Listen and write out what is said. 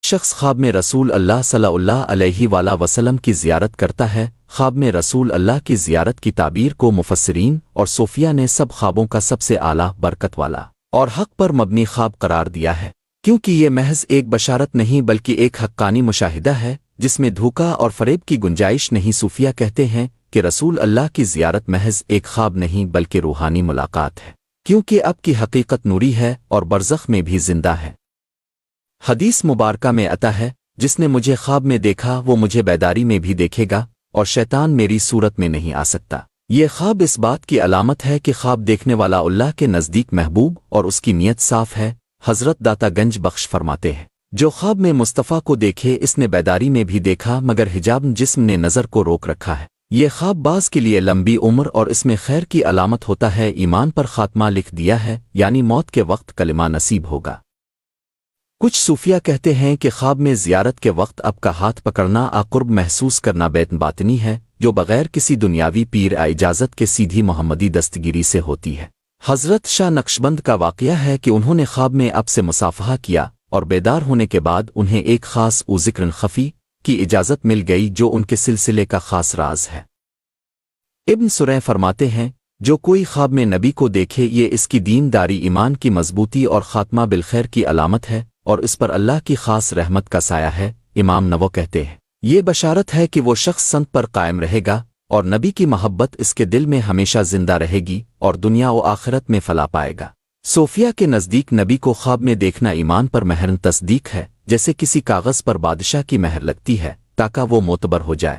شخص خواب میں رسول اللہ صلی اللہ علیہ وآلہ وسلم کی زیارت کرتا ہے۔ خواب میں رسول اللہ کی زیارت کی تعبیر کو مفسرین اور صوفیہ نے سب خوابوں کا سب سے اعلیٰ برکت والا اور حق پر مبنی خواب قرار دیا ہے، کیونکہ یہ محض ایک بشارت نہیں بلکہ ایک حقانی مشاہدہ ہے جس میں دھوکہ اور فریب کی گنجائش نہیں۔ صوفیہ کہتے ہیں کہ رسول اللہ کی زیارت محض ایک خواب نہیں بلکہ روحانی ملاقات ہے، کیونکہ اب کی حقیقت نوری ہے اور برزخ میں بھی زندہ ہے۔ حدیث مبارکہ میں آتا ہے، جس نے مجھے خواب میں دیکھا وہ مجھے بیداری میں بھی دیکھے گا، اور شیطان میری صورت میں نہیں آ سکتا۔ یہ خواب اس بات کی علامت ہے کہ خواب دیکھنے والا اللہ کے نزدیک محبوب اور اس کی نیت صاف ہے۔ حضرت داتا گنج بخش فرماتے ہیں، جو خواب میں مصطفیٰ کو دیکھے اس نے بیداری میں بھی دیکھا مگر حجاب جسم نے نظر کو روک رکھا ہے۔ یہ خواب بعض کے لیے لمبی عمر اور اس میں خیر کی علامت ہوتا ہے۔ ایمان پر خاتمہ لکھ دیا ہے، یعنی موت کے وقت کلمہ نصیب ہوگا۔ کچھ صوفیہ کہتے ہیں کہ خواب میں زیارت کے وقت اب کا ہاتھ پکڑنا قرب محسوس کرنا بیت باطنی ہے، جو بغیر کسی دنیاوی پیر اجازت کے سیدھی محمدی دستگیری سے ہوتی ہے۔ حضرت شاہ نقشبند کا واقعہ ہے کہ انہوں نے خواب میں اب سے مصافحہ کیا اور بیدار ہونے کے بعد انہیں ایک خاص ذکر خفی کی اجازت مل گئی جو ان کے سلسلے کا خاص راز ہے۔ ابن سرح فرماتے ہیں، جو کوئی خواب میں نبی کو دیکھے یہ اس کی دین داری ایمان کی مضبوطی اور خاتمہ بالخیر کی علامت ہے اور اس پر اللہ کی خاص رحمت کا سایہ ہے۔ امام نووی کہتے ہیں، یہ بشارت ہے کہ وہ شخص سنت پر قائم رہے گا اور نبی کی محبت اس کے دل میں ہمیشہ زندہ رہے گی اور دنیا و آخرت میں فلاح پائے گا۔ صوفیہ کے نزدیک نبی کو خواب میں دیکھنا ایمان پر مہر تصدیق ہے، جیسے کسی کاغذ پر بادشاہ کی مہر لگتی ہے تاکہ وہ معتبر ہو جائے۔